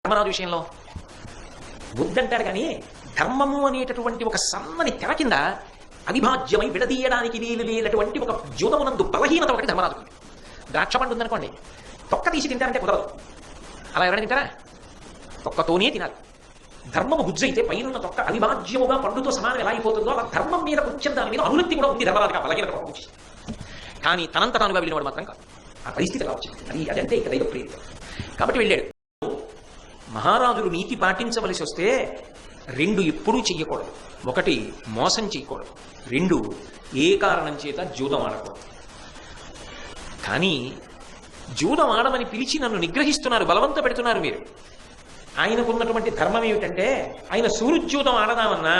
ధర్మరాజు విషయంలో వద్దంటాడు కానీ ధర్మము అనేటటువంటి ఒక సన్నని తెర కింద అవిభాజ్యమై విడదీయడానికి వీలు లేనటువంటి ఒక జూదమునందు బలహీనత ఒకటి ధర్మరాజు. ద్రాక్ష పండు ఉందనుకోండి, తొక్క తీసి తింటారంటే కుదరదు. అలా ఎవరైనా తింటారా? తొక్కతోనే తినాలి. ధర్మము గుజ్జైతే పైన తొక్క అవిభాజ్యముగా పండుతో సమానం ఎలా అయిపోతుందో అలా ధర్మం మీద కొంచెం దాని మీద అనురక్తి కూడా ఉంది ధర్మరాజుగా బలహీనత గురించి. కానీ తనంత తానుగా వెళ్ళినవాడు మాత్రం కాదు. ఆ పరిస్థితి ఎలా వచ్చింది అదంటే ఇక దైవ ప్రేరితం కాబట్టి వెళ్ళాడు. మహారాజులు నీతి పాటించవలసి వస్తే రెండు ఎప్పుడూ చెయ్యకూడదు. ఒకటి మోసం చేయకూడదు, రెండు ఏ కారణం చేత జూదం ఆడకూడదు. కానీ జూదం ఆడమని పిలిచి నన్ను నిగ్రహిస్తున్నారు, బలవంత పెడుతున్నారు మీరు. ఆయనకున్నటువంటి ధర్మం ఏమిటంటే ఆయన సూర్యుజూదం ఆడదామన్నా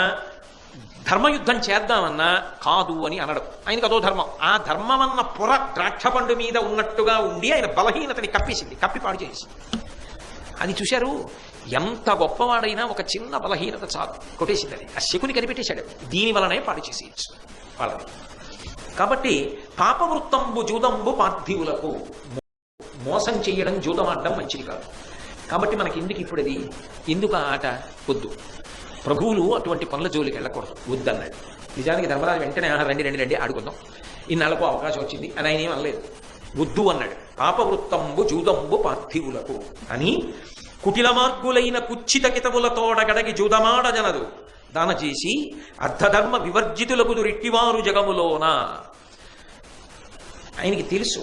ధర్మయుద్ధం చేద్దామన్నా కాదు అని అనడం. ఆయనకు అదో ధర్మం. ఆ ధర్మం అన్న పొర ద్రాక్ష పండు మీద ఉన్నట్టుగా ఉండి ఆయన బలహీనతని కప్పేసింది, కప్పి పాడు చేసింది. అది చూశారు. ఎంత గొప్పవాడైనా ఒక చిన్న బలహీనత చాలు కొట్టేసింది. అది ఆ శకుని కనిపెట్టేశాడు. దీని వలనే పాడు చేసేయచ్చు వాళ్ళని. కాబట్టి పాపవృత్తంబు జూదంబు పార్థివులకు మోసం చేయడం, జూదమాడడం మంచిది కాదు. కాబట్టి మనకి ఎందుకు ఇప్పుడు అది, ఎందుకు ఆ ఆట వద్దు. ప్రభువులు అటువంటి పనుల జోలికి వెళ్ళకూడదు, వద్దన్నాడు. నిజానికి ధర్మరాజు వెంటనే రండి రండి రండి ఆడుకుందాం, ఇన్నాళ్ళకు అవకాశం వచ్చింది అని ఆయన ఏం అనలేదు, వద్దు అన్నాడు. పాపవృత్తంబు జూదంబు పార్థివులకు అని కుటిల మార్గులైన కుచ్చిత కితములతోడగడగి జూదమాడ జనదు దాన చేసి అర్ధధర్మ వివర్జితులకు రెట్టివారు జగములోన. ఆయనకి తెలుసు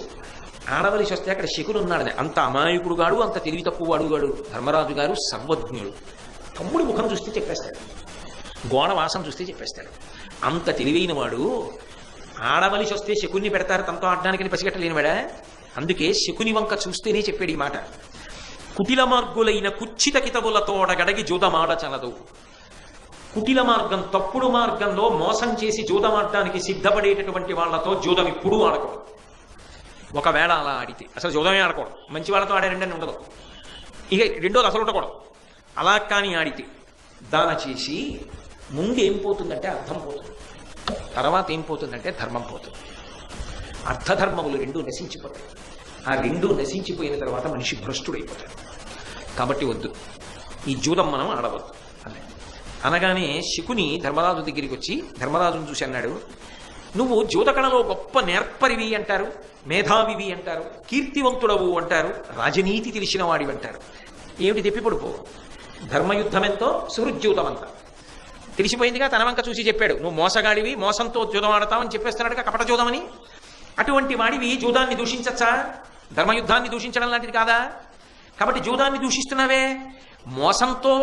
ఆడవలసి వస్తే అక్కడ శకుని ఉన్నాడని. అంత అమాయకుడు గాడు, అంత తెలివి తక్కువ అడుగాడు ధర్మరాజు గారు. సర్వజ్ఞుడు. తమ్ముడి ముఖం చూస్తే చెప్పేస్తాడు, గోడ వాసన చూస్తే చెప్పేస్తాడు. అంత తెలివైన వాడు. ఆడవలసి వస్తే శకుని పెడతారు తనతో ఆడడానికి పసిగట్టలేనివాడా. అందుకే శకుని వంక చూస్తేనే చెప్పాడు ఈ మాట. కుటిల మార్గులైన కుచ్చిత కితములతోడ గడగి జూదమాడ చనదు. కుటిల మార్గం, తప్పుడు మార్గంలో మోసం చేసి జూదమాడడానికి సిద్ధపడేటటువంటి వాళ్లతో జూదం ఇప్పుడు ఆడకూడదు. ఒకవేళ అలా ఆడితే అసలు జూదమే ఆడకూడదు. మంచి వాళ్ళతో ఆడారండి ఉండదు. ఇక రెండోది అసలు ఉండకూడదు. అలా కానీ ఆడితే దాన చేసి ముందేం పోతుందంటే అర్థం పోతుంది, తర్వాత ఏం పోతుందంటే ధర్మం పోతుంది. అర్థధర్మములు రెండూ నశించిపోతాయి. ఆ రెండూ నశించిపోయిన తర్వాత మనిషి భ్రష్టుడైపోతాడు. కాబట్టి వద్దు, ఈ జూదం మనం ఆడవద్దు అన్నాడు. అనగానే శకుని ధర్మరాజు దగ్గరికి వచ్చి ధర్మరాజును చూసి అన్నాడు, నువ్వు జూదకళలో గొప్ప నేర్పరివి అంటారు, మేధావివి అంటారు, కీర్తివంతుడవు అంటారు, రాజనీతి తెలిసిన వాడివి అంటారు. ఏమిటి తెప్పిపడిపో. ధర్మయుద్ధం ఎంతో సుహృజ్యూతం అంతా తెలిసిపోయిందిగా. తన వంక చూసి చెప్పాడు, నువ్వు మోసగాడివి, మోసంతో జూదం ఆడతావని చెప్పేస్తున్నాడుగా, కపట జూదమని. అటువంటి వాడివి జూదాన్ని దూషించచ్చా? ధర్మయుద్ధాన్ని దూషించడం లాంటిది కాదా? కాబట్టి జూదాన్ని దూషిస్తున్నావే, మోసంతో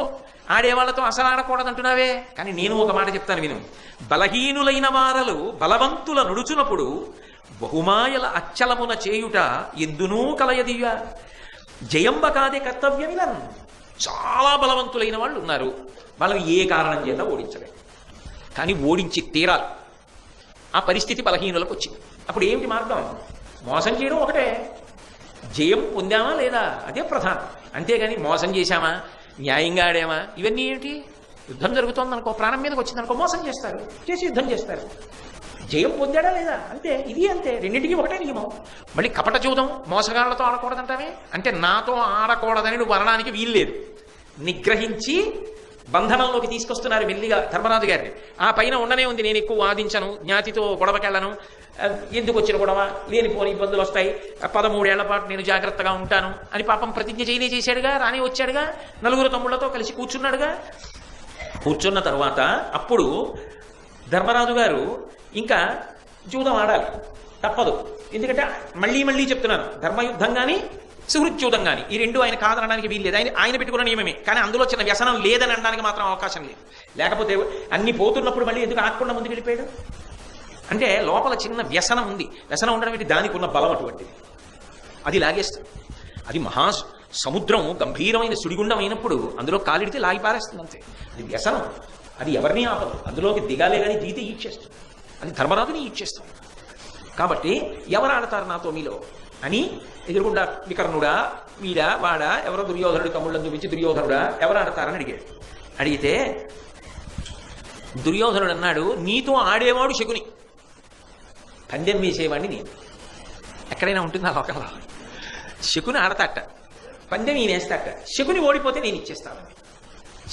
ఆడేవాళ్లతో అసలు ఆడకూడదంటున్నావే. కానీ నేను ఒక మాట చెప్తాను విను. బలహీనులైన వారలు బలవంతుల నుడుచునప్పుడు బహుమాయల అచ్చలమున చేయుట ఎందునూ కలయదియ. జయంబ కాదే కర్తవ్యమిలన్. చాలా బలవంతులైన వాళ్ళు ఉన్నారు, వాళ్ళని ఏ కారణం చేత ఓడించలేదు, కానీ ఓడించి తీరాలి. ఆ పరిస్థితి బలహీనులకు వచ్చింది. అప్పుడు ఏమిటి మార్గం? మోసం చేయడం ఒకటే. జయం పొందామా లేదా అదే ప్రధానం. అంతేగాని మోసం చేశామా, న్యాయంగా ఆడామా, ఇవన్నీ ఏమిటి? యుద్ధం జరుగుతోందనుకో, ప్రాణం మీదకి వచ్చిందనుకో, మోసం చేస్తారు, చేసి యుద్ధం చేస్తారు. జయం పొందాడా లేదా అంతే. ఇది అంతే, రెండింటికి ఒకటే నియమం. మళ్ళీ కపట జూదం మోసగాళ్లతో ఆడకూడదంటావే, అంటే నాతో ఆడకూడదని నువ్వు అనడానికి వీలు లేదు. నిగ్రహించి బంధనంలోకి తీసుకొస్తున్నారు మెల్లిగా ధర్మరాజు గారిని. ఆ పైన ఉండనే ఉంది, నేను ఎక్కువ వాదించను, జ్ఞాతితో గొడవకెళ్ళను, ఎందుకు వచ్చిన గొడవ, లేనిపోని ఇబ్బందులు వస్తాయి, 13 ఏళ్ల పాటు నేను జాగ్రత్తగా ఉంటాను అని పాపం ప్రతిజ్ఞ చేశాడుగా. రానే వచ్చాడుగా, నలుగురు తమ్ముళ్లతో కలిసి కూర్చున్నాడుగా. కూర్చున్న తర్వాత అప్పుడు ధర్మరాజు గారు ఇంకా జూదం ఆడాలి, తప్పదు. ఎందుకంటే మళ్ళీ చెప్తున్నాను, ధర్మయుద్ధం కానీ సుహృజ్యూదం కానీ ఈ రెండు ఆయన కాదనడానికి వీల్లేదు. ఆయన పెట్టుకున్న నియమమే, కానీ అందులో చిన్న వ్యసనం లేదని అనడానికి మాత్రం అవకాశం లేదు. లేకపోతే అన్ని పోతున్నప్పుడు మళ్ళీ ఎందుకు ఆడకుండా ముందుకు వెళ్ళిపోయాడు అంటే లోపల చిన్న వ్యసనం ఉంది. వ్యసనం ఉండడం ఏంటి? దానికి ఉన్న బలం అటువంటిది, అది లాగేస్తుంది. అది మహా సముద్రం, గంభీరమైన సుడిగుండం అయినప్పుడు అందులో కాలిడితే లాగి పారేస్తుంది అంతే. అది వ్యసనం, అది ఎవరిని ఆపదు. అందులోకి దిగాలే కానీ దిగితే ఈడ్చేస్తుంది. అది ధర్మరాజుని ఈడ్చేస్తుంది. కాబట్టి ఎవరు ఆడతారు నాతో మీలో అని ఎదురుకుండా వికర్ణుడా, వీడా, వాడా, ఎవరో దుర్యోధనుడి తమ్ముళ్ళని చూపించి దుర్యోధనుడా ఎవరు ఆడతారని అడిగాడు. అడిగితే దుర్యోధనుడు అన్నాడు, నీతో ఆడేవాడు శకుని, పందెం వేసేవాడిని నేను. ఎక్కడైనా ఉంటుంది ఆ లోకంలో. శకుని ఆడతాట, పందెం ఈయనేస్తాట, శకుని ఓడిపోతే నేను ఇచ్చేస్తానని.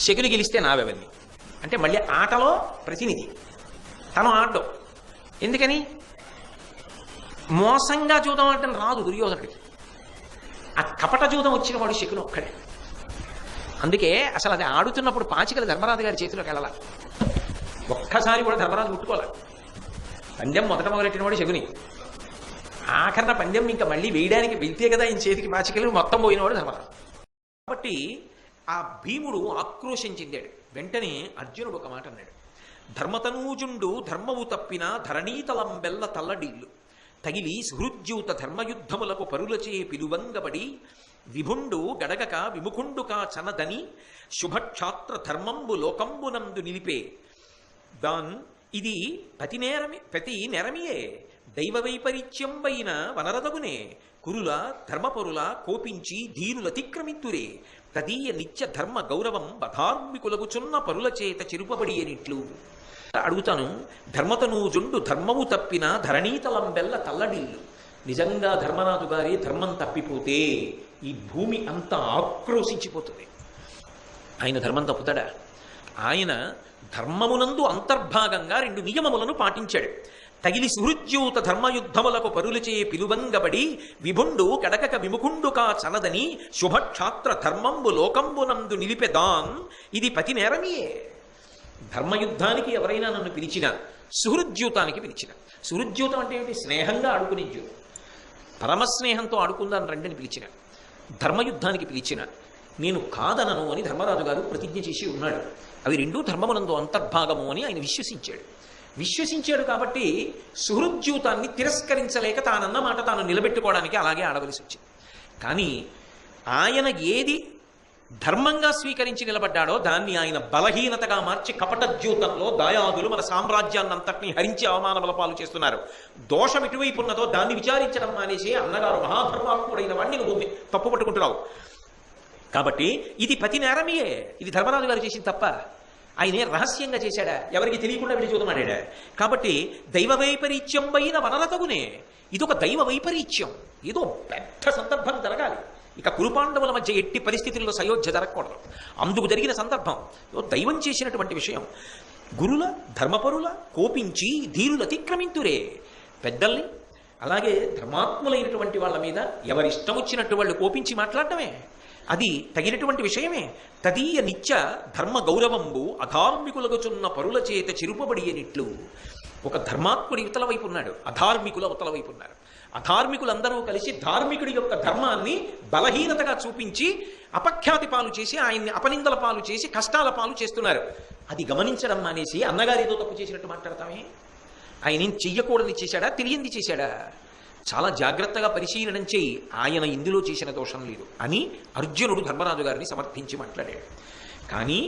శకుని గెలిస్తే నావెవరిని అంటే మళ్ళీ ఆటలో ప్రతినిధి తను ఆడడం. ఎందుకని మోసంగా జూదం అంటే రాదు దుర్యోధనుడికి, ఆ కపట జూదం వచ్చిన వాడు శకుని ఒక్కడే. అందుకే అసలు అది ఆడుతున్నప్పుడు పాచికలు ధర్మరాజు గారి చేతిలోకి వెళ్ళాల, ఒక్కసారి కూడా ధర్మరాజు ముట్టుకోవాలి. పందెం మొదట మొదలెట్టిన వాడు శకుని, ఆఖరణ పందెం ఇంకా మళ్ళీ వేయడానికి వెళ్తే కదా ఈయన చేతికి పాచికలు మొత్తం పోయినవాడు ధర్మరాజు. కాబట్టి ఆ భీముడు ఆక్రోశం చెందాడు. వెంటనే అర్జునుడు ఒక మాట అన్నాడు, ధర్మతనూజుండు ధర్మము తప్పిన ధరణీతలంబెల్ల తల్లడిల్లు తగిలి సుహృద్యూత ధర్మయుద్ధములకు పరులచే పిలువంగబడి విభుండు గడగక విముఖుండుకా చనదని శుభక్షాత్ర ధర్మంబు లోకంబునందు నిలిపే దాన్ ఇది ప్రతి నెరమియే దైవ వైపరీత్యం పైన వనరదగునే కురుల ధర్మపరుల కోపించి ధీనులతిక్రమిత్తురే తదీయ నిత్య ధర్మ గౌరవం బధార్మికులగుచున్న పరుల చేత చెరుపబడి అనిట్లు. అడుగుతాను, ధర్మతనూజుండు ధర్మము తప్పిన ధరణీతలంబెల్ల తల్లడిల్లు. నిజంగా ధర్మరాజు గారి ధర్మం తప్పిపోతే ఈ భూమి అంతా ఆక్రోశించిపోతుంది. ఆయన ధర్మం తప్పుతాడా? ఆయన ధర్మమునందు అంతర్భాగంగా 2 నియమములను పాటించాడు. తగిలి సుహృద్యూత ధర్మయుద్ధములకు పరులచే పిలువంగబడి విభుండు కడకక విముఖుండుకా చనదని శుభక్షాత్ర ధర్మంబు లోకంబునందు నిలిపెదాన్ ఇది పతి నేరమియే. ధర్మయుద్ధానికి ఎవరైనా నన్ను పిలిచినా, సుహృద్యూతానికి పిలిచిన, సుహృద్యూతం అంటే ఏమిటి? స్నేహంగా ఆడుకునే జ్యూతం. పరమస్నేహంతో ఆడుకుందాను రండిని పిలిచిన, ధర్మయుద్ధానికి పిలిచిన నేను కాదనను అని ధర్మరాజు గారు ప్రతిజ్ఞ చేసి ఉన్నాడు. అవి 2 ధర్మమునందు అంతర్భాగము అని ఆయన విశ్వసించాడు. కాబట్టి సుహృద్యూతాన్ని తిరస్కరించలేక తానన్న మాట తాను నిలబెట్టుకోవడానికి అలాగే ఆడవలసి వచ్చింది. కానీ ఆయన ఏది ధర్మంగా స్వీకరించి నిలబడ్డాడో దాన్ని ఆయన బలహీనతగా మార్చి కపటద్యూతంలో దాయాదులు మన సామ్రాజ్యాన్ని అంతటినీ హరించి అవమానముల పాలు చేస్తున్నారు. దోషం ఎటువైపు ఉన్నదో దాన్ని విచారించడం మానేసి అన్నగారు మహాధర్మాత్ముడైన వాడిని నువ్వు తప్పు పట్టుకుంటున్నావు. కాబట్టి ఇది పతి నేరమియే. ఇది ధర్మరాజు గారు చేసిన తప్ప. ఆయనే రహస్యంగా చేశాడా? ఎవరికి తెలియకుండా వెళ్ళి చూడమాడా? కాబట్టి దైవ వైపరీత్యం పైన వనరతగునే. ఇదొక దైవ వైపరీత్యం, ఏదో పెద్ద సందర్భం జరగాలి. ఇక కురుపాండవుల మధ్య ఎట్టి పరిస్థితుల్లో సయోధ్య జరగకూడదు. అందుకు జరిగిన సందర్భం దైవం చేసినటువంటి విషయం. గురుల ధర్మపరుల కోపించి ధీరులు అతిక్రమింతురే. పెద్దల్ని అలాగే ధర్మాత్ములైనటువంటి వాళ్ళ మీద ఎవరిష్టం వచ్చినట్టు వాళ్ళు కోపించి మాట్లాడటమే అది తగినటువంటి విషయమే. తదీయ నిత్య ధర్మ గౌరవంబు అధార్మికులగుచున్న పరుల చేత చిరుపబడి అనిట్లు. ఒక ధర్మాత్ముడి ఇవతల వైపు ఉన్నాడు, అధార్మికుల అవతల వైపు ఉన్నారు. అధార్మికులందరూ కలిసి ధార్మికుడి యొక్క ధర్మాన్ని బలహీనతగా చూపించి అపఖ్యాతి పాలు చేసి ఆయన్ని అపనిందల పాలు చేసి కష్టాల పాలు చేస్తున్నారు. అది గమనించడం మానేసి అన్నగారు ఏదో తప్పు చేసినట్టు మాట్లాడతామే. ఆయన ఏం చెయ్యకూడని చేశాడా, తెలియంది చేశాడా? చాలా జాగ్రత్తగా పరిశీలనం చేయి, ఆయన ఇందులో చేసిన దోషం లేదు అని అర్జునుడు ధర్మరాజు గారిని సమర్థించి మాట్లాడాడు. కానీ